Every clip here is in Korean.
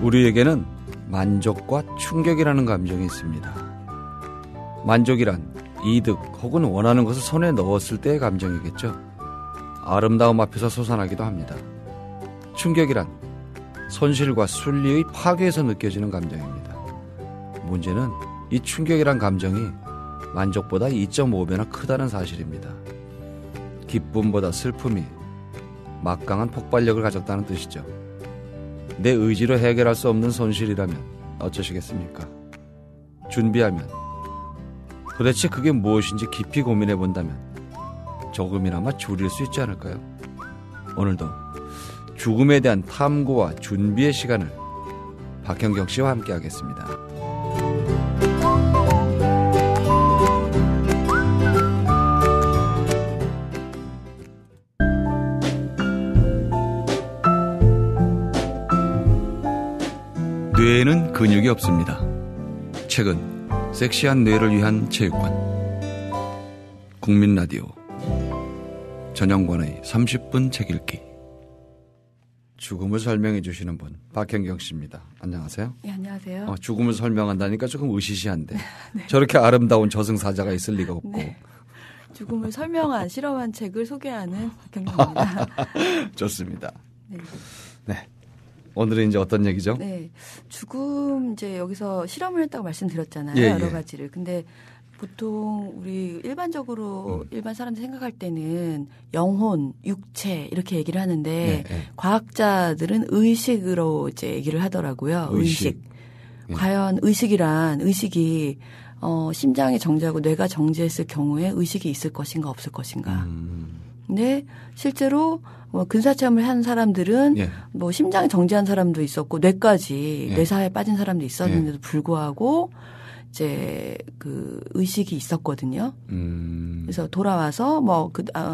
우리에게는 만족과 충격이라는 감정이 있습니다. 만족이란 이득 혹은 원하는 것을 손에 넣었을 때의 감정이겠죠. 아름다움 앞에서 솟아나기도 합니다. 충격이란 손실과 순리의 파괴에서 느껴지는 감정입니다. 문제는 이 충격이란 감정이 만족보다 2.5배나 크다는 사실입니다. 기쁨보다 슬픔이 막강한 폭발력을 가졌다는 뜻이죠. 내 의지로 해결할 수 없는 손실이라면 어쩌시겠습니까? 준비하면, 도대체 그게 무엇인지 깊이 고민해 본다면 조금이나마 줄일 수 있지 않을까요? 오늘도 죽음에 대한 탐구와 준비의 시간을 박현경 씨와 함께 하겠습니다. 뇌에는 근육이 없습니다. 최근 섹시한 뇌를 위한 체육관 국민라디오 전영관의 30분 책 읽기. 죽음을 설명해 주시는 분 박현경 씨입니다. 안녕하세요. 네, 안녕하세요. 죽음을 설명한다니까 조금 으시시한데 네. 저렇게 아름다운 저승사자가 있을 리가 없고. 네. 죽음을 설명한 실험한 책을 소개하는 박현경입니다. 좋습니다. 네. 네. 오늘은 이제 어떤 얘기죠? 네. 죽음 이제 여기서 실험을 했다고 말씀드렸잖아요. 예, 여러 예. 가지를. 근데 보통 우리 일반적으로 일반 사람들이 생각할 때는 영혼, 육체 이렇게 얘기를 하는데 예, 예. 과학자들은 의식으로 이제 얘기를 하더라고요. 의식. 예. 과연 의식이 심장이 정지하고 뇌가 정지했을 경우에 의식이 있을 것인가 없을 것인가. 근데 실제로 근사체험을 한 사람들은 예. 심장이 정지한 사람도 있었고 뇌까지 예. 뇌사에 빠진 사람도 있었는데도 불구하고 이제 그 의식이 있었거든요. 그래서 돌아와서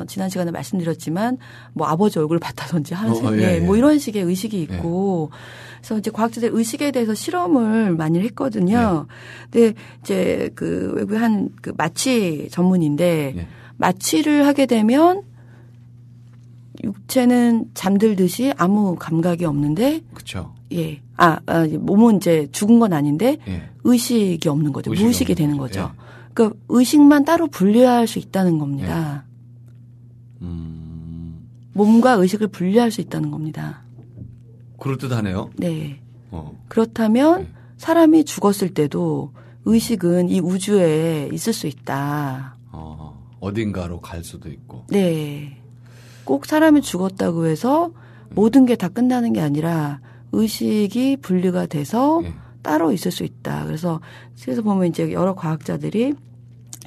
지난 시간에 말씀드렸지만 아버지 얼굴을 봤다든지 하는 예. 이런 식의 의식이 있고 그래서 이제 과학자들 의식에 대해서 실험을 많이 했거든요. 근데 이제 그 외국의 한 그 마취 전문인데 마취를 하게 되면 육체는 잠들듯이 아무 감각이 없는데. 그렇죠. 예. 몸은 이제 죽은 건 아닌데 의식이 없는 거죠. 무의식이 되는 거죠. 예. 그러니까 의식만 따로 분리할 수 있다는 겁니다. 몸과 의식을 분리할 수 있다는 겁니다. 그럴듯하네요. 네. 그렇다면 사람이 죽었을 때도 의식은 이 우주에 있을 수 있다. 어딘가로 갈 수도 있고. 네. 꼭 사람이 죽었다고 해서 모든 게 다 끝나는 게 아니라 의식이 분리가 돼서 따로 있을 수 있다. 그래서 보면 이제 여러 과학자들이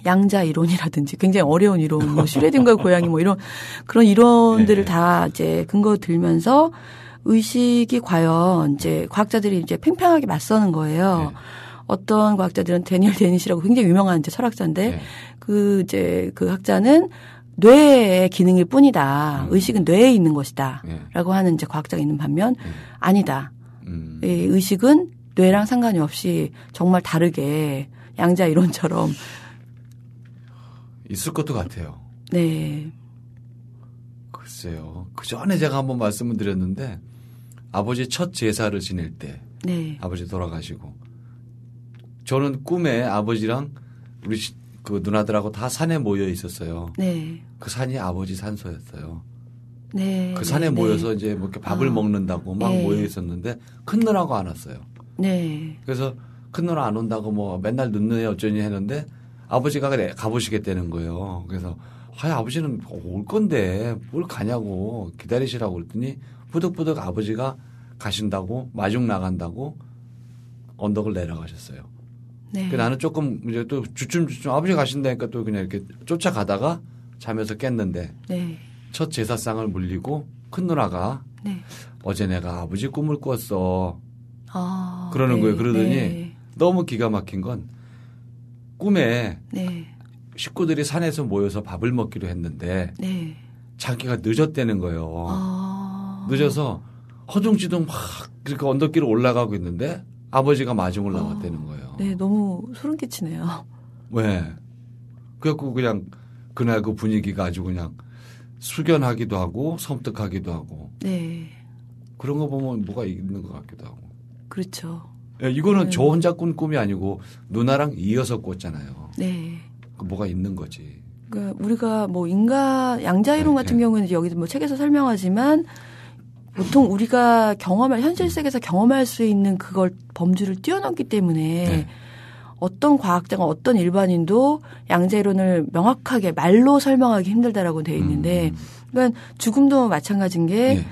양자 이론이라든지 굉장히 어려운 이론, 슈레딩거의 고양이 이런 그런 이론들을 다 이제 근거 들면서 의식이 과연 이제 과학자들이 이제 팽팽하게 맞서는 거예요. 어떤 과학자들은 데니얼 데니시라고 굉장히 유명한 이제 철학자인데 그 학자는 뇌의 기능일 뿐이다. 의식은 뇌에 있는 것이다. 라고 하는 이제 과학자가 있는 반면 아니다. 의식은 뇌랑 상관이 없이 정말 다르게 양자 이론처럼 있을 것도 같아요. 네. 글쎄요. 그 전에 제가 한번 말씀을 드렸는데 아버지 첫 제사를 지낼 때 아버지 돌아가시고 저는 꿈에 아버지랑 우리 그 누나들하고 다 산에 모여 있었어요. 네. 그 산이 아버지 산소였어요. 네. 그 산에 모여서 이제 이렇게 밥을 먹는다고 막 모여 있었는데 큰 누나가 안 왔어요. 네. 그래서 큰 누나 안 온다고 맨날 늦네 어쩌니 했는데 아버지가 가보시겠다는 거예요. 그래서 아버지는 올 건데 뭘 가냐고 기다리시라고 그랬더니 부득부득 아버지가 가신다고 마중 나간다고 언덕을 내려가셨어요. 네. 나는 조금 이제 또 주춤 아버지 가신다니까 또 그냥 이렇게 쫓아가다가 잠에서 깼는데 첫 제사상을 물리고 큰 누나가 어제 내가 아버지 꿈을 꿨어. 그러는 거예요. 그러더니 너무 기가 막힌 건 꿈에 식구들이 산에서 모여서 밥을 먹기로 했는데 자기가 늦었다는 거예요. 늦어서 허둥지둥 막 그렇게 언덕길을 올라가고 있는데 아버지가 마중을 나왔다는 거예요. 네, 너무 소름 끼치네요. 왜? 그래갖고 그냥 그날 그 분위기가 아주 그냥 숙연하기도 하고 섬뜩하기도 하고. 네. 그런 거 보면 뭐가 있는 것 같기도 하고. 그렇죠. 이거는 저 혼자 꾼 꿈이 아니고 누나랑 이어서 꿨잖아요. 네. 뭐가 있는 거지. 그러니까 우리가 뭐 양자이론 같은 경우는 여기도 뭐 책에서 설명하지만 보통 우리가 현실 세계에서 경험할 수 있는 그걸 범주를 뛰어넘기 때문에 어떤 과학자가 어떤 일반인도 양자이론을 명확하게 말로 설명하기 힘들다라고 돼 있는데 그러니까 죽음도 마찬가지인 게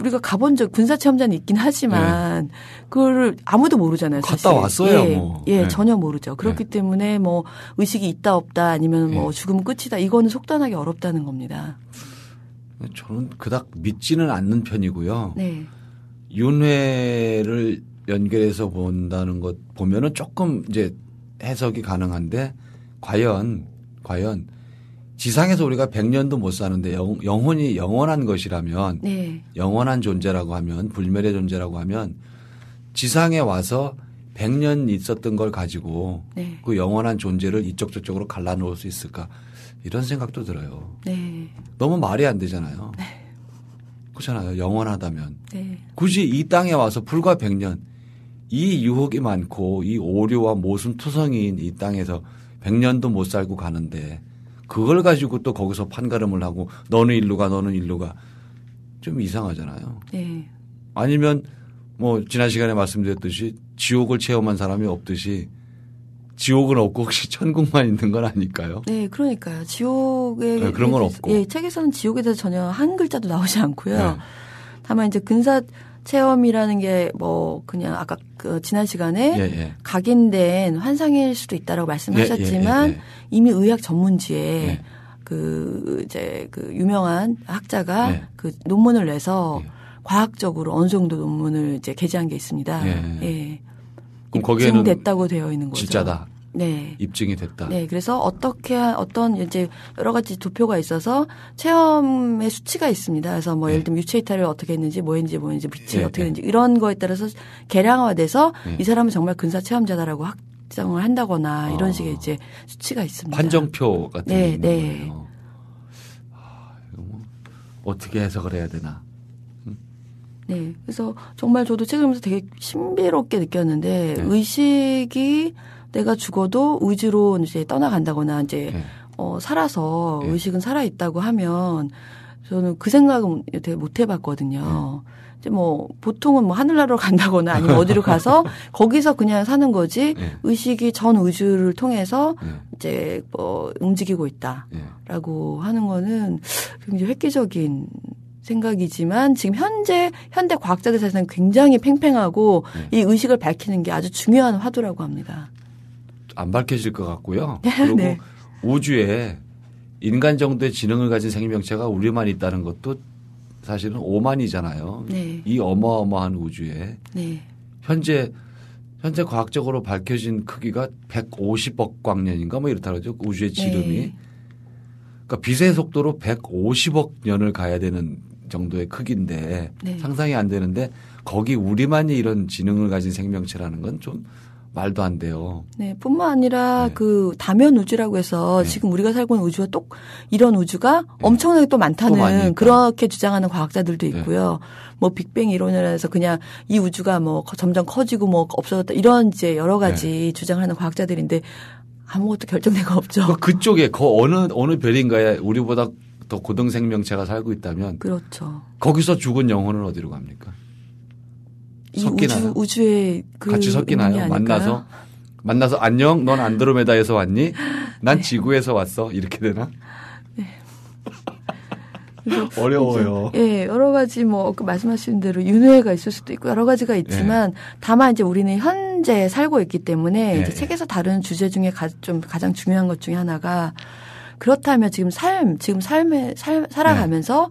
우리가 가본 적 군사체험자는 있긴 하지만 그거를 아무도 모르잖아요. 사실. 갔다 왔어요. 전혀 모르죠. 그렇기 때문에 뭐 의식이 있다 없다 아니면 뭐 죽으면 끝이다 이거는 속단하기 어렵다는 겁니다. 저는 그닥 믿지는 않는 편이고요. 네. 윤회를 연결해서 본다는 것 보면은 조금 이제 해석이 가능한데 과연 지상에서 우리가 100년도 못 사는데 영혼이 영원한 것이라면 영원한 존재라고 하면 불멸의 존재라고 하면 지상에 와서 100년 있었던 걸 가지고 그 영원한 존재를 이쪽 저쪽으로 갈라놓을 수 있을까 이런 생각도 들어요. 너무 말이 안 되잖아요. 그렇잖아요. 영원하다면. 굳이 이 땅에 와서 불과 100년 이 유혹이 많고 이 오류와 모순 투성이인 이 땅에서 100년도 못 살고 가는데 그걸 가지고 또 거기서 판가름을 하고 너는 일로 가 너는 일로 가 좀 이상하잖아요. 아니면 뭐 지난 시간에 말씀드렸듯이 지옥을 체험한 사람이 없듯이 지옥은 없고 혹시 천국만 있는 건 아닐까요? 네, 그러니까요. 지옥에 그런 건 없고. 책에서는 지옥에 대해서 전혀 한 글자도 나오지 않고요. 다만 이제 근사 체험이라는 게 뭐 그냥 아까 지난 시간에 각인된 환상일 수도 있다라고 말씀하셨지만 이미 의학 전문지에 그 유명한 학자가 그 논문을 내서 과학적으로 어느 정도 논문을 이제 게재한 게 있습니다. 그럼 거기에는 입증됐다고 되어 있는 거죠. 진짜다. 입증이 됐다. 그래서 어떤 이제 여러 가지 도표가 있어서 체험의 수치가 있습니다. 그래서 뭐 예를 들면 유체 이탈을 어떻게 했는지 뭐했는지 빛이 어떻게 했는지 이런 거에 따라서 계량화돼서 이 사람은 정말 근사 체험자다라고 확정을 한다거나 이런 식의 이제 수치가 있습니다. 판정표 같은 게 있는 거예요. 이거 뭐 어떻게 해석을 해야 되나? 그래서 정말 저도 책을 보면서 되게 신비롭게 느꼈는데 의식이 내가 죽어도 우주로 이제 떠나간다거나 이제 살아서 의식은 살아 있다고 하면 저는 그 생각은 되게 못 해봤거든요. 이제 뭐 보통은 뭐 하늘나라로 간다거나 아니면 어디로 가서 거기서 그냥 사는 거지 의식이 전 우주를 통해서 이제 뭐 움직이고 있다라고 하는 거는 굉장히 획기적인 생각이지만 지금 현대 과학자들 사이에서는 굉장히 팽팽하고 이 의식을 밝히는 게 아주 중요한 화두라고 합니다. 안 밝혀질 것 같고요. 그리고 우주에 인간 정도의 지능을 가진 생명체가 우리만 있다는 것도 사실은 오만이잖아요. 이 어마어마한 우주에 현재 과학적으로 밝혀진 크기가 150억 광년인가 뭐 이렇다 그러죠. 우주의 지름이. 그러니까 빛의 속도로 150억 년을 가야 되는 정도의 크기인데 상상이 안 되는데 거기 우리만이 이런 지능을 가진 생명체라는 건 좀 말도 안 돼요. 뿐만 아니라 그 다면 우주라고 해서 지금 우리가 살고 있는 우주와 이런 우주가 엄청나게 또 많다는 그렇게 주장하는 과학자들도 있고요. 뭐 빅뱅 이론을 해서 그냥 이 우주가 뭐 점점 커지고 뭐 없어졌다 이런 이제 여러 가지 주장하는 과학자들인데 아무것도 결정된 거 없죠. 그쪽에 어느 별인가에 우리보다 더 고등 생명체가 살고 있다면 그렇죠. 거기서 죽은 영혼은 어디로 갑니까? 섞이나요? 우주에 같이 섞이나요? 만나서 안녕 넌 안드로메다에서 왔니? 난 지구에서 왔어. 이렇게 되나? 어려워요. 여러 가지 뭐 말씀하신 대로 윤회가 있을 수도 있고 여러 가지가 있지만 다만 이제 우리는 현재 살고 있기 때문에 이제 책에서 다룬 주제 중에 가장 중요한 것 중에 하나가 그렇다면 지금 삶에 살아가면서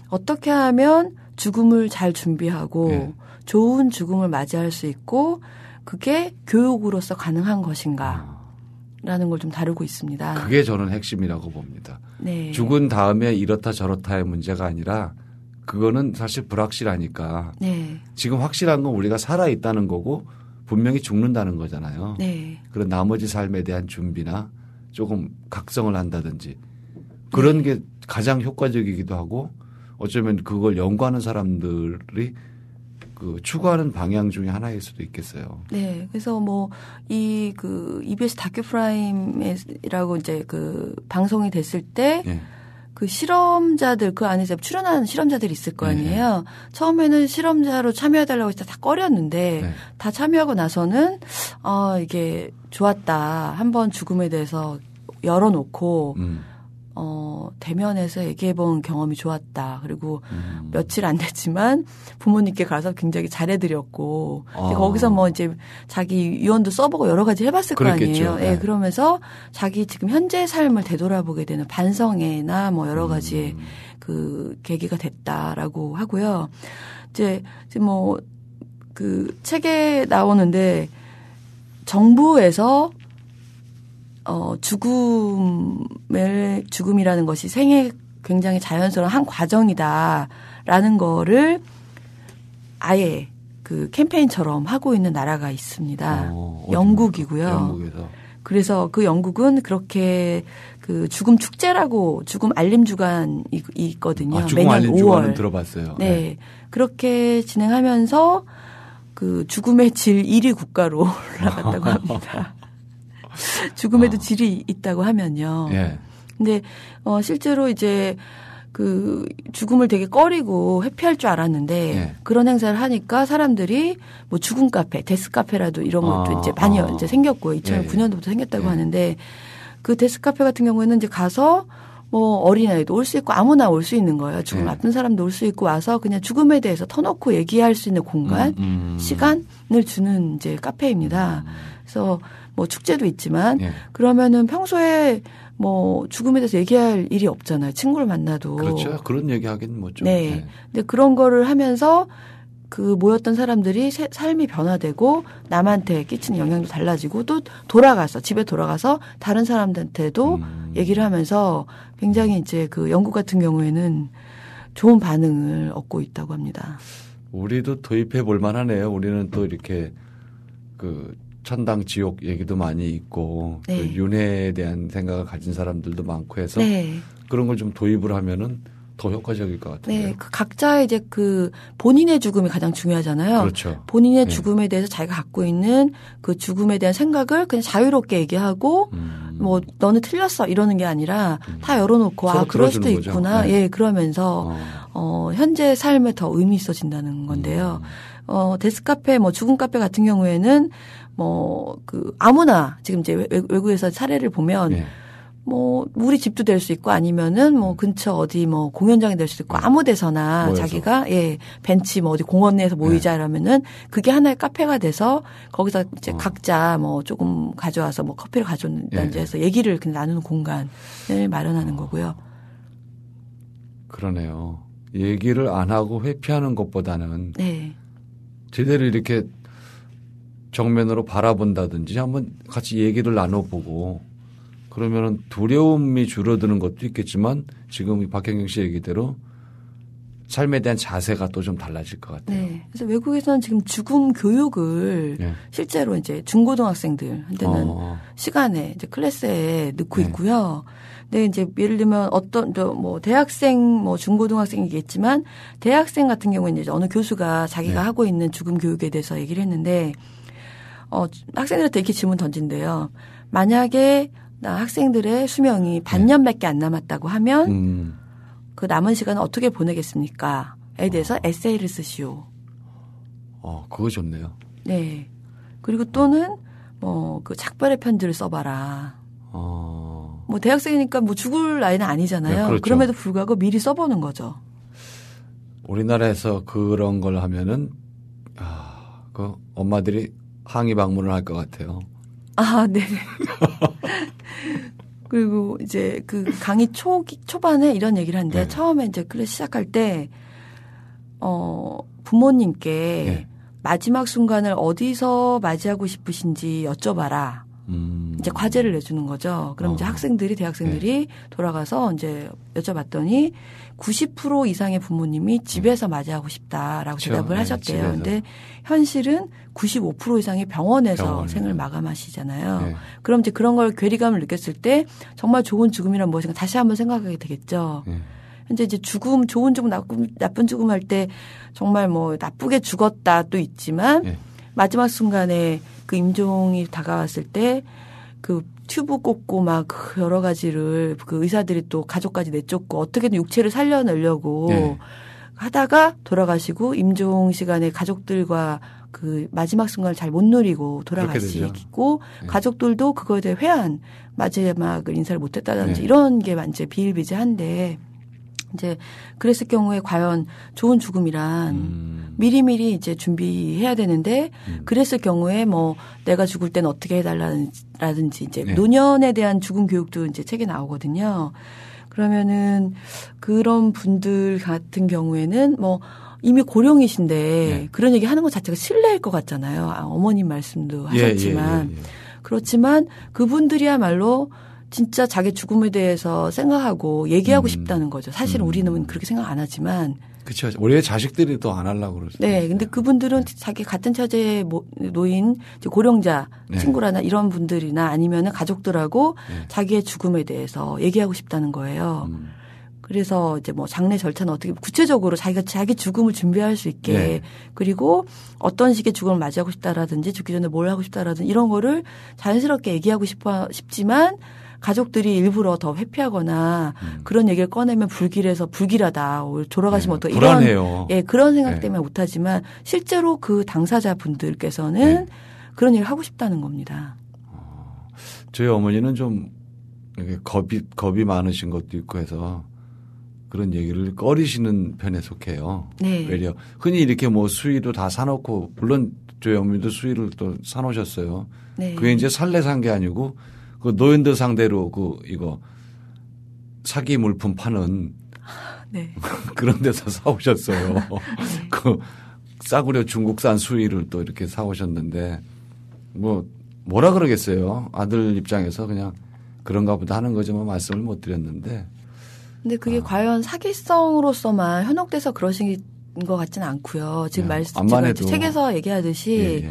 어떻게 하면 죽음을 잘 준비하고 좋은 죽음을 맞이할 수 있고 그게 교육으로서 가능한 것인가 라는 걸 좀 다루고 있습니다. 그게 저는 핵심이라고 봅니다. 죽은 다음에 이렇다 저렇다의 문제가 아니라 그거는 사실 불확실하니까 지금 확실한 건 우리가 살아있다는 거고 분명히 죽는다는 거잖아요. 그런 나머지 삶에 대한 준비나 조금 각성을 한다든지 그런 게 가장 효과적이기도 하고 어쩌면 그걸 연구하는 사람들이 그 추구하는 방향 중에 하나일 수도 있겠어요. 네. 그래서 뭐 그 EBS 다큐 프라임이라고 이제 그 방송이 됐을 때 네. 그 실험자들 그 안에 출연하는 실험자들이 있을 거 아니에요. 네. 처음에는 실험자로 참여해달라고 해서 다 꺼렸는데 네. 다 참여하고 나서는 이게 좋았다. 한번 죽음에 대해서 열어놓고 대면에서 얘기해본 경험이 좋았다. 그리고 며칠 안 됐지만 부모님께 가서 굉장히 잘해드렸고 거기서 뭐 이제 자기 유언도 써보고 여러 가지 해봤을 그랬겠죠. 거 아니에요. 네. 네. 그러면서 자기 지금 현재 삶을 되돌아보게 되는 반성회나 뭐 여러 가지의 그 계기가 됐다라고 하고요. 이제 뭐 그 책에 나오는데 정부에서 죽음이라는 것이 생애 굉장히 자연스러운 한 과정이다라는 거를 아예 그 캠페인처럼 하고 있는 나라가 있습니다. 영국이고요. 영국에서. 그래서 그 영국은 그렇게 그 죽음 축제라고 죽음 알림 주간이 있거든요. 죽음 매년 알림 5월. 주간은 들어봤어요. 네. 네. 그렇게 진행하면서 그 죽음의 질 1위 국가로 올라갔다고 합니다. 죽음에도 질이 있다고 하면요. 예. 근데 실제로 이제 그 죽음을 되게 꺼리고 회피할 줄 알았는데 예. 그런 행사를 하니까 사람들이 뭐 죽음 카페, 데스 카페라도 이런 것도 이제 많이 이제 생겼고 2009년도부터 생겼다고 하는데 그 데스 카페 같은 경우에는 이제 가서 뭐 어린아이도 올 수 있고 아무나 올 수 있는 거예요. 죽음 앞둔 사람도 올 수 있고 와서 그냥 죽음에 대해서 터놓고 얘기할 수 있는 공간, 시간을 주는 이제 카페입니다. 그래서 뭐 축제도 있지만 그러면은 평소에 뭐 죽음에 대해서 얘기할 일이 없잖아요. 친구를 만나도. 그렇죠. 그런 얘기 하긴 뭐죠. 네. 네. 근데 그런 거를 하면서 그 모였던 사람들이 삶이 변화되고 남한테 끼치는 영향도 달라지고 또 돌아가서 집에 돌아가서 다른 사람들한테도 얘기를 하면서 굉장히 이제 그 영국 같은 경우에는 좋은 반응을 얻고 있다고 합니다. 우리도 도입해 볼 만하네요. 우리는 또 이렇게 그 천당 지옥 얘기도 많이 있고 네. 그 윤회에 대한 생각을 가진 사람들도 많고 해서 네. 그런 걸 좀 도입을 하면은 더 효과적일 것 같아요. 네, 그 각자의 이제 그 본인의 죽음이 가장 중요하잖아요. 그렇죠. 본인의 죽음에 대해서 자기가 갖고 있는 그 죽음에 대한 생각을 그냥 자유롭게 얘기하고 뭐 너는 틀렸어 이러는 게 아니라 다 열어놓고 그럴 수도 있구나. 네. 예, 그러면서 현재 삶에 더 의미 있어진다는 건데요. 데스카페, 뭐 죽음 카페 같은 경우에는 뭐 그 아무나 지금 이제 외국에서 사례를 보면. 네. 뭐 우리 집도 될 수 있고 아니면은 뭐 근처 어디 뭐 공연장이 될 수도 있고 아무 데서나 모여서. 자기가 벤치 뭐 어디 공원 내에서 모이자 이러면은 그게 하나의 카페가 돼서 거기서 이제 각자 뭐 조금 가져와서 뭐 커피를 가져온다든지 해서 얘기를 그냥 나누는 공간을 마련하는 거고요. 그러네요. 얘기를 안 하고 회피하는 것보다는 네. 제대로 이렇게 정면으로 바라본다든지 한번 같이 얘기를 나눠보고 그러면은 두려움이 줄어드는 것도 있겠지만 지금 박현경 씨 얘기대로 삶에 대한 자세가 또 좀 달라질 것 같아요. 네. 그래서 외국에서는 지금 죽음 교육을 실제로 이제 중고등학생들한테는 시간에 이제 클래스에 넣고 있고요. 근데 이제 예를 들면 어떤 뭐 대학생 뭐 중고등학생이겠지만 대학생 같은 경우는 이제 어느 교수가 자기가 하고 있는 죽음 교육에 대해서 얘기를 했는데 학생들한테 이렇게 질문 던진대요. 만약에 학생들의 수명이 반년밖에 안 남았다고 하면 그 남은 시간을 어떻게 보내겠습니까? 에 대해서 에세이를 쓰시오. 그거 좋네요. 네. 그리고 또는 뭐 그 작별의 편지를 써봐라. 뭐 대학생이니까 뭐 죽을 나이는 아니잖아요. 네, 그렇죠. 그럼에도 불구하고 미리 써보는 거죠. 우리나라에서 그런 걸 하면은 그 엄마들이 항의 방문을 할 것 같아요. 네. 그리고 이제 그 강의 초반에 이런 얘기를 하는데 처음에 이제 클래스 시작할 때 부모님께 마지막 순간을 어디서 맞이하고 싶으신지 여쭤봐라. 이제 과제를 내주는 거죠. 그럼 이제 대학생들이 돌아가서 이제 여쭤봤더니 90% 이상의 부모님이 집에서 맞이하고 싶다라고 대답을 하셨대요. 그런데 현실은 95% 이상이 병원에서 생을 마감하시잖아요. 그럼 이제 그런 걸 괴리감을 느꼈을 때 정말 좋은 죽음이란 무엇인가 다시 한번 생각하게 되겠죠. 현재 이제 죽음, 좋은 죽음, 나쁜 죽음 할 때 정말 뭐 나쁘게 죽었다도 있지만 네. 마지막 순간에 그 임종이 다가왔을 때 그 튜브 꽂고 막 여러 가지를 그 의사들이 또 가족까지 내쫓고 어떻게든 육체를 살려내려고 네. 하다가 돌아가시고 임종 시간에 가족들과 그 마지막 순간을 잘 못 누리고 돌아가시고 네. 가족들도 그거에 대해 회한 마지막을 인사를 못했다든지 네. 이런 게 이제 비일비재한데 이제 그랬을 경우에 과연 좋은 죽음이란 미리미리 이제 준비해야 되는데 그랬을 경우에 뭐 내가 죽을 땐 어떻게 해달라든지 이제 네. 노년에 대한 죽음 교육도 이제 책에 나오거든요. 그러면은 그런 분들 같은 경우에는 뭐 이미 고령이신데 네. 그런 얘기 하는 것 자체가 실례일 것 같잖아요. 어머님 말씀도 하셨지만. 예. 그렇지만 그분들이야말로 진짜 자기 죽음에 대해서 생각하고 얘기하고 싶다는 거죠. 사실은 우리는 그렇게 생각 안 하지만. 그렇죠. 원래 자식들이 또 안 하려고 그러죠. 네. 근데 그분들은 자기 같은 처지에 놓인 고령자 네. 친구라나 이런 분들이나 아니면은 가족들하고 네. 자기의 죽음에 대해서 얘기하고 싶다는 거예요. 그래서 이제 뭐 장례 절차는 어떻게 구체적으로 자기가 자기 죽음을 준비할 수 있게 네. 그리고 어떤 식의 죽음을 맞이하고 싶다라든지 죽기 전에 뭘 하고 싶다라든지 이런 거를 자연스럽게 얘기하고 싶지만 가족들이 일부러 더 회피하거나 그런 얘기를 꺼내면 불길하다. 돌아가시면 어떡해. 불안해요. 예, 그런 생각 때문에 못하지만 실제로 그 당사자분들께서는 그런 얘기를 하고 싶다는 겁니다. 저희 어머니는 좀 겁이 많으신 것도 있고 해서 그런 얘기를 꺼리시는 편에 속해요. 네. 외려 흔히 이렇게 뭐 수의도 다 사놓고 물론 저희 어머니도 수의를 또 사놓으셨어요. 네. 그게 이제 살래 산 게 아니고 그 노인들 상대로 이거 사기 물품 파는 네. 그런 데서 사오셨어요. 네. 그 싸구려 중국산 수의를 또 이렇게 사오셨는데 뭐라 그러겠어요. 아들 입장에서 그냥 그런가 보다 하는 거지만 말씀을 못 드렸는데. 근데 그게 과연 사기성으로서만 현혹돼서 그러신 것 같지는 않고요. 지금 제가 책에서 얘기하듯이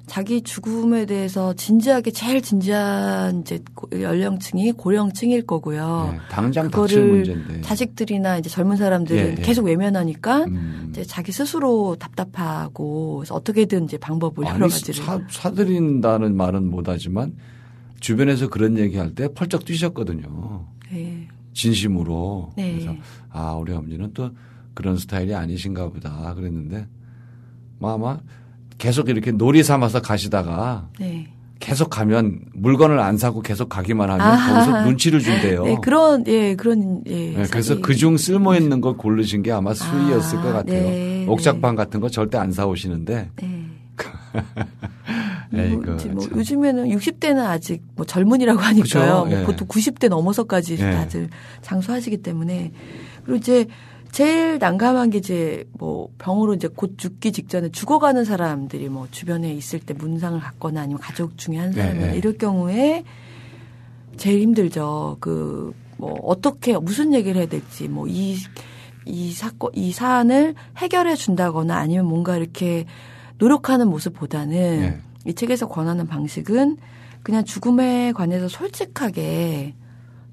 자기 죽음에 대해서 제일 진지한 이제 연령층이 고령층일 거고요. 당장 닥칠 문제인데. 자식들이나 이제 젊은 사람들은 계속 외면하니까 이제 자기 스스로 답답하고 그래서 어떻게든 이제 방법을 여러 가지를 사드린다는 말은 못하지만 주변에서 그런 얘기할 때 펄쩍 뛰셨거든요. 네. 진심으로. 네. 그래서 우리 어머니는 또 그런 스타일이 아니신가 보다 그랬는데 아마 계속 이렇게 놀이 삼아서 가시다가 네. 계속 가면 물건을 안 사고 계속 가기만 하면 거기서 눈치를 준대요. 네, 네, 그래서 그중 쓸모 있는 걸 고르신 게 아마 수의였을 것 같아요. 네, 옥작방 같은 거 절대 안 사오시는데. 네. 뭐 요즘에는 60대는 아직 뭐 젊은이라고 하니까요. 뭐 보통 90대 넘어서까지 다들 장수하시기 때문에. 그리고 이제 제일 난감한 게 이제 뭐 병으로 이제 곧 죽기 직전에 죽어가는 사람들이 뭐 주변에 있을 때 문상을 갖거나 아니면 가족 중에 한 사람이나 이럴 경우에 제일 힘들죠. 뭐 어떻게 무슨 얘기를 해야 될지 뭐 이 사안을 해결해 준다거나 아니면 뭔가 이렇게 노력하는 모습보다는 이 책에서 권하는 방식은 그냥 죽음에 관해서 솔직하게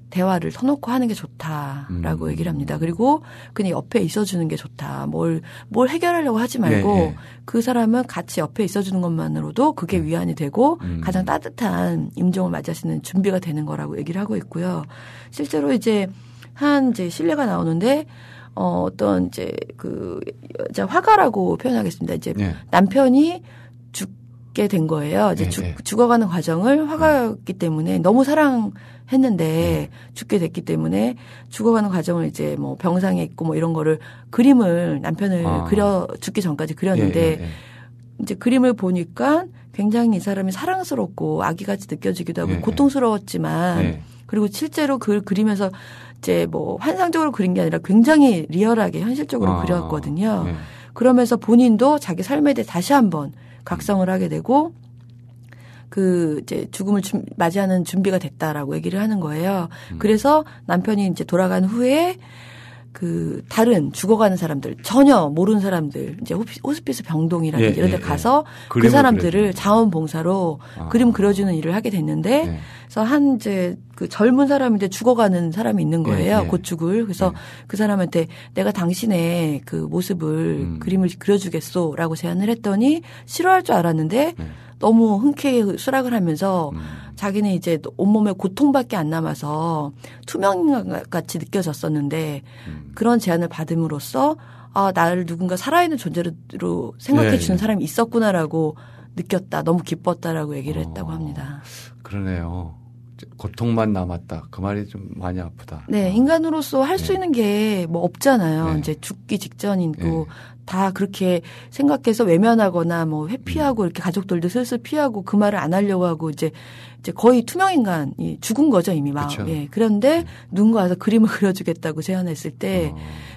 대화를 터놓고 하는 게 좋다라고 얘기를 합니다. 그리고 그냥 옆에 있어주는 게 좋다. 뭘 해결하려고 하지 말고 그 사람은 같이 옆에 있어주는 것만으로도 그게 위안이 되고 가장 따뜻한 임종을 맞이할 수 있는 준비가 되는 거라고 얘기를 하고 있고요. 실제로 이제 이제 신뢰가 나오는데 어떤 이제 여자 화가라고 표현하겠습니다. 이제 남편이 죽게 된 거예요. 이제 죽어가는 과정을 화가였기 때문에 너무 사랑했는데 죽게 됐기 때문에 죽어가는 과정을 이제 뭐 병상에 있고 뭐 이런 거를 그림을 남편을 죽기 전까지 그렸는데 이제 그림을 보니까 굉장히 이 사람이 사랑스럽고 아기같이 느껴지기도 하고 고통스러웠지만 그리고 실제로 그걸 그리면서 이제 뭐 환상적으로 그린 게 아니라 굉장히 리얼하게 현실적으로 그렸거든요. 그러면서 본인도 자기 삶에 대해 다시 한번 각성을 하게 되고 이제 죽음을 맞이하는 준비가 됐다라고 얘기를 하는 거예요. 그래서 남편이 이제 돌아간 후에 그 다른 죽어가는 사람들 전혀 모르는 사람들 이제 호스피스 병동이라든지 이런 데 가서 그 사람들을 자원봉사로 그림 그려주는 일을 하게 됐는데 그래서 한 이제 그 젊은 사람인데 죽어가는 사람이 있는 거예요. 곧 죽을. 그래서 그 사람한테 내가 당신의 그 모습을 그림을 그려주겠소라고 제안을 했더니 싫어할 줄 알았는데 너무 흔쾌히 수락을 하면서 자기는 이제 온몸에 고통밖에 안 남아서 투명같이 느껴졌었는데 그런 제안을 받음으로써 아, 나를 누군가 살아있는 존재로 생각해 주는 사람이 있었구나라고 느꼈다. 너무 기뻤다라고 얘기를 했다고 합니다. 그러네요. 고통만 남았다. 그 말이 좀 많이 아프다. 네. 인간으로서 할 수 있는 게 뭐 없잖아요. 이제 죽기 직전이고 다 그렇게 생각해서 외면하거나 뭐 회피하고 이렇게 가족들도 슬슬 피하고 그 말을 안 하려고 하고 이제 거의 투명 인간이 죽은 거죠 이미 마음. 그렇죠. 예. 그런데 누군가 와서 그림을 그려주겠다고 제안했을 때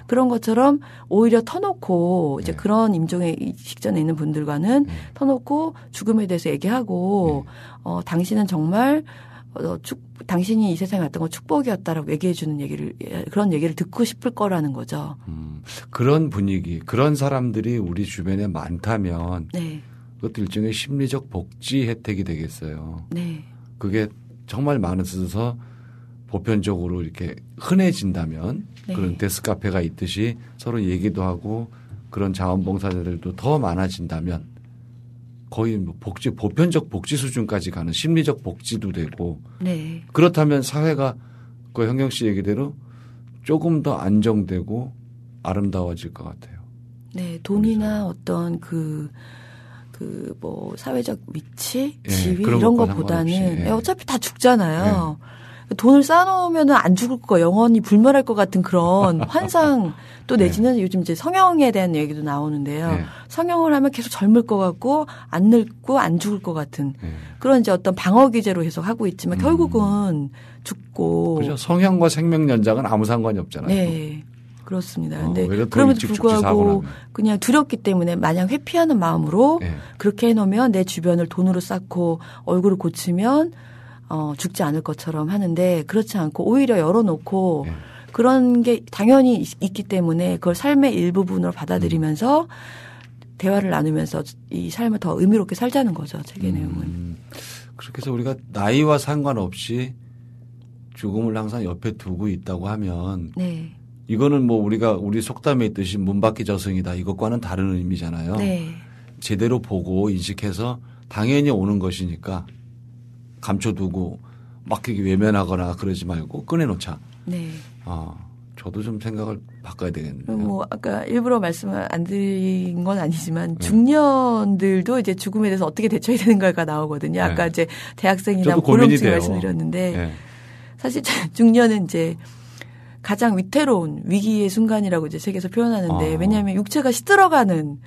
그런 것처럼 오히려 터놓고 이제 그런 임종의 직전에 있는 분들과는 터놓고 죽음에 대해서 얘기하고 당신은 정말 당신이 이 세상에 왔던 건 축복이었다라고 얘기해 주는 그런 얘기를 듣고 싶을 거라는 거죠. 그런 분위기, 그런 사람들이 우리 주변에 많다면 그것도 일종의 심리적 복지 혜택이 되겠어요. 네. 그게 정말 많아서 보편적으로 이렇게 흔해진다면 그런 데스카페가 있듯이 서로 얘기도 하고 그런 자원봉사자들도 더 많아진다면 거의 뭐 보편적 복지 수준까지 가는 심리적 복지도 되고 그렇다면 사회가 그 현경 씨 얘기대로 조금 더 안정되고 아름다워질 것 같아요. 네, 돈이나 어떤 뭐 사회적 위치, 지위 이런 것보다는 어차피 다 죽잖아요. 돈을 쌓아놓으면 안 죽을 거 영원히 불멸할 것 같은 그런 환상 또 내지는 요즘 이제 성형에 대한 얘기도 나오는데요. 성형을 하면 계속 젊을 것 같고 안 늙고 안 죽을 것 같은 그런 이제 어떤 방어 기제로 해석하고 있지만 결국은 죽고. 그렇죠. 성형과 생명 연장은 아무 상관이 없잖아요. 네. 그렇습니다. 근데 그럼에도 불구하고 그냥 두렵기 때문에 마냥 회피하는 마음으로 그렇게 해놓으면 내 주변을 돈으로 쌓고 얼굴을 고치면 죽지 않을 것처럼 하는데 그렇지 않고 오히려 열어놓고 그런 게 당연히 있기 때문에 그걸 삶의 일부분으로 받아들이면서 대화를 나누면서 이 삶을 더 의미롭게 살자는 거죠. 책의 내용은. 그렇게 해서 우리가 나이와 상관없이 죽음을 항상 옆에 두고 있다고 하면 이거는 뭐 우리 속담에 있듯이 문 밖이 저승이다. 이것과는 다른 의미잖아요. 제대로 보고 인식해서 당연히 오는 것이니까 감춰두고 막 이렇게 외면하거나 그러지 말고 꺼내놓자. 저도 좀 생각을 바꿔야 되겠네요. 뭐 아까 일부러 말씀을 안 드린 건 아니지만 중년들도 이제 죽음에 대해서 어떻게 대처해야 되는가가 나오거든요. 아까 이제 대학생이나 고령층 말씀드렸는데 사실 중년은 이제 가장 위태로운 위기의 순간이라고 이제 책에서 표현하는데 왜냐하면 육체가 시들어가는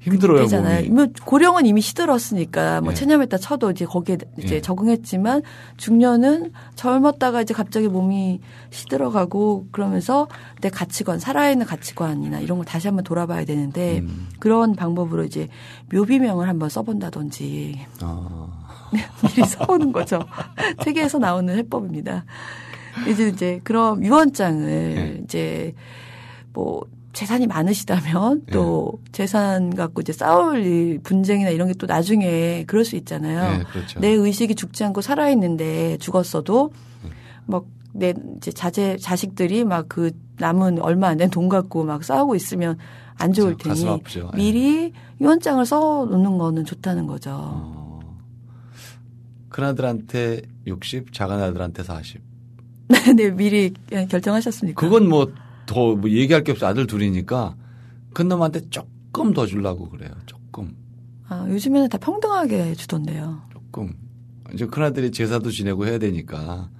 힘들어요. 잖아요. 고령은 이미 시들었으니까 뭐 체념했다 쳐도 이제 거기에 이제 적응했지만 중년은 젊었다가 이제 갑자기 몸이 시들어가고 그러면서 내 가치관, 살아있는 가치관이나 이런 걸 다시 한번 돌아봐야 되는데 그런 방법으로 이제 묘비명을 한번 써본다든지 미리 써보는 거죠. 책에서 나오는 해법입니다. 이제 그럼 유언장을 이제 뭐 재산이 많으시다면 또 재산 갖고 이제 싸울 분쟁이나 이런 게 또 나중에 그럴 수 있잖아요. 그렇죠. 내 의식이 죽지 않고 살아있는데 죽었어도 막 내 이제 자식들이 막 그 남은 얼마 안 된 돈 갖고 막 싸우고 있으면 안 좋을 테니 미리 유언장을 써 놓는 거는 좋다는 거죠. 큰아들한테 60, 작은아들한테 40. 네, 미리 결정하셨습니까? 그건 뭐 얘기할 게 없어. 아들 둘이니까 큰 놈한테 조금 더 주려고 그래요. 조금. 요즘에는 다 평등하게 주던데요. 조금. 이제 큰아들이 제사도 지내고 해야 되니까.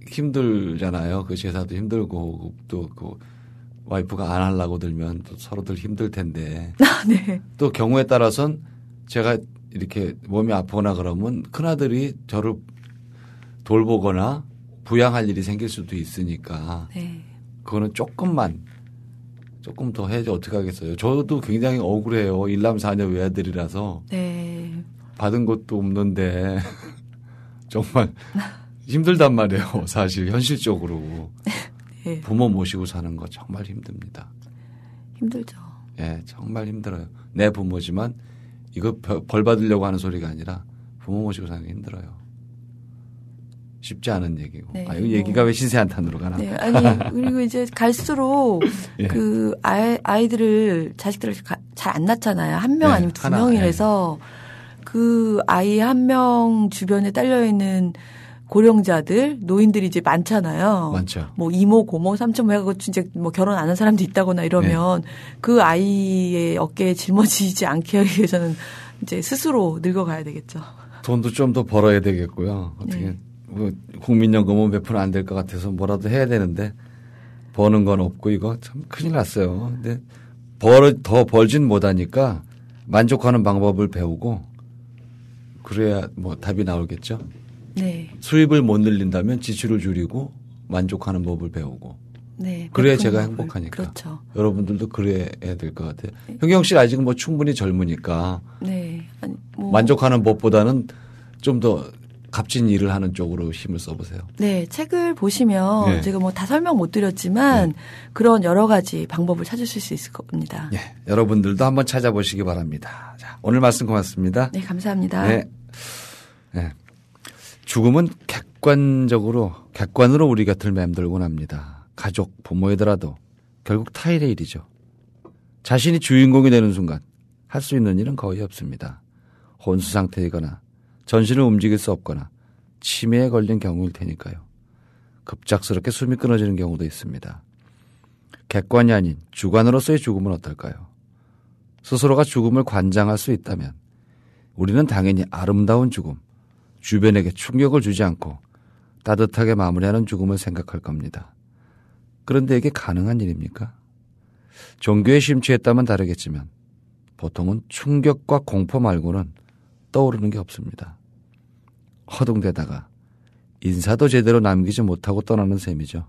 힘들잖아요. 그 제사도 힘들고 또 그 와이프가 안 하려고 들면 또 서로들 힘들 텐데. 또 경우에 따라서는 제가 이렇게 몸이 아프거나 그러면 큰아들이 저를 돌보거나 부양할 일이 생길 수도 있으니까. 그거는 조금 더 해야지 어떻게 하겠어요. 저도 굉장히 억울해요. 일남 사녀 외아들이라서. 받은 것도 없는데 정말 힘들단 말이에요. 사실 현실적으로. 예. 부모 모시고 사는 거 정말 힘듭니다. 힘들죠. 예, 정말 힘들어요. 내 부모지만 이거 벌 받으려고 하는 소리가 아니라 부모 모시고 사는 게 힘들어요. 쉽지 않은 얘기고. 네, 이거 얘기가 왜 신세한탄으로 가나? 네, 아니 그리고 이제 갈수록 예. 그 아이들을 자식들을 잘 안 낳잖아요. 한 명 아니면 두 명이라서 그 아이 한 명 주변에 딸려 있는 고령자들, 노인들이 이제 많잖아요. 많죠. 뭐 이모, 고모, 삼촌 해가지고 진짜 뭐 결혼 안 한 사람도 있다거나 이러면 그 아이의 어깨에 짊어지지 않게 하기 위해서는 이제 스스로 늙어가야 되겠죠. 돈도 좀 더 벌어야 되겠고요. 어떻게 뭐 국민연금은 몇 푼 안 될 것 같아서 뭐라도 해야 되는데 버는 건 없고 이거 참 큰일 났어요. 근데 더 벌진 못하니까 만족하는 방법을 배우고 그래야 뭐 답이 나오겠죠. 네. 수입을 못 늘린다면 지출을 줄이고 만족하는 법을 배우고. 네. 그래야 제가 행복하니까. 그렇죠. 여러분들도 그래야 될 것 같아요. 현경 씨 아직은 뭐 충분히 젊으니까. 네. 아니, 뭐. 만족하는 법보다는 좀 더 값진 일을 하는 쪽으로 힘을 써보세요. 네. 책을 보시면 제가 뭐 다 설명 못 드렸지만 그런 여러 가지 방법을 찾으실 수 있을 겁니다. 네. 여러분들도 한번 찾아보시기 바랍니다. 자, 오늘 말씀 고맙습니다. 네. 감사합니다. 네. 네. 죽음은 객관으로 우리 곁을 맴돌곤 합니다. 가족, 부모이더라도 결국 타인의 일이죠. 자신이 주인공이 되는 순간 할 수 있는 일은 거의 없습니다. 혼수 상태이거나 전신을 움직일 수 없거나 치매에 걸린 경우일 테니까요. 급작스럽게 숨이 끊어지는 경우도 있습니다. 객관이 아닌 주관으로서의 죽음은 어떨까요? 스스로가 죽음을 관장할 수 있다면 우리는 당연히 아름다운 죽음, 주변에게 충격을 주지 않고 따뜻하게 마무리하는 죽음을 생각할 겁니다. 그런데 이게 가능한 일입니까? 종교에 심취했다면 다르겠지만 보통은 충격과 공포 말고는 떠오르는 게 없습니다. 허둥대다가 인사도 제대로 남기지 못하고 떠나는 셈이죠.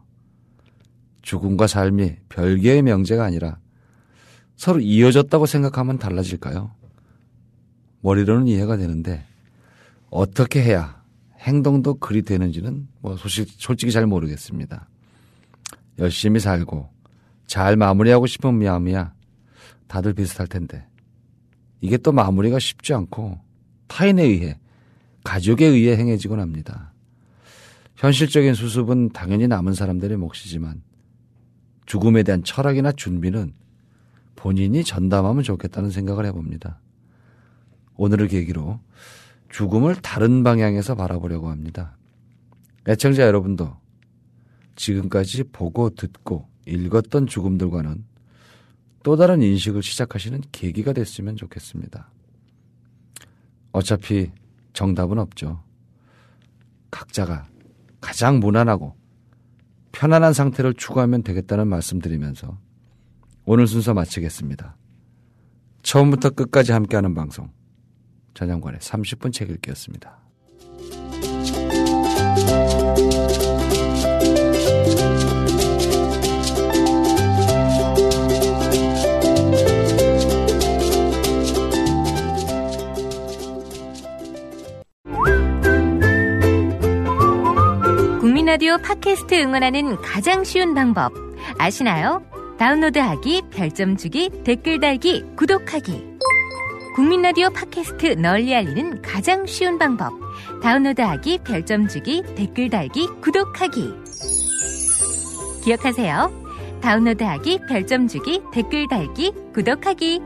죽음과 삶이 별개의 명제가 아니라 서로 이어졌다고 생각하면 달라질까요? 머리로는 이해가 되는데 어떻게 해야 행동도 그리 되는지는 뭐 솔직히 잘 모르겠습니다. 열심히 살고 잘 마무리하고 싶은 마음이야 다들 비슷할 텐데 이게 또 마무리가 쉽지 않고 타인에 의해 가족에 의해 행해지곤 합니다. 현실적인 수습은 당연히 남은 사람들의 몫이지만 죽음에 대한 철학이나 준비는 본인이 전담하면 좋겠다는 생각을 해봅니다. 오늘을 계기로 죽음을 다른 방향에서 바라보려고 합니다. 애청자 여러분도 지금까지 보고 듣고 읽었던 죽음들과는 또 다른 인식을 시작하시는 계기가 됐으면 좋겠습니다. 어차피 정답은 없죠. 각자가 가장 무난하고 편안한 상태를 추구하면 되겠다는 말씀드리면서 오늘 순서 마치겠습니다. 처음부터 끝까지 함께하는 방송 전영관의 30분 책 읽기였습니다. 국민라디오 팟캐스트 응원하는 가장 쉬운 방법 아시나요? 다운로드하기, 별점 주기, 댓글 달기, 구독하기. 국민라디오 팟캐스트 널리 알리는 가장 쉬운 방법. 다운로드하기, 별점 주기, 댓글 달기, 구독하기. 기억하세요. 다운로드하기, 별점 주기, 댓글 달기, 구독하기.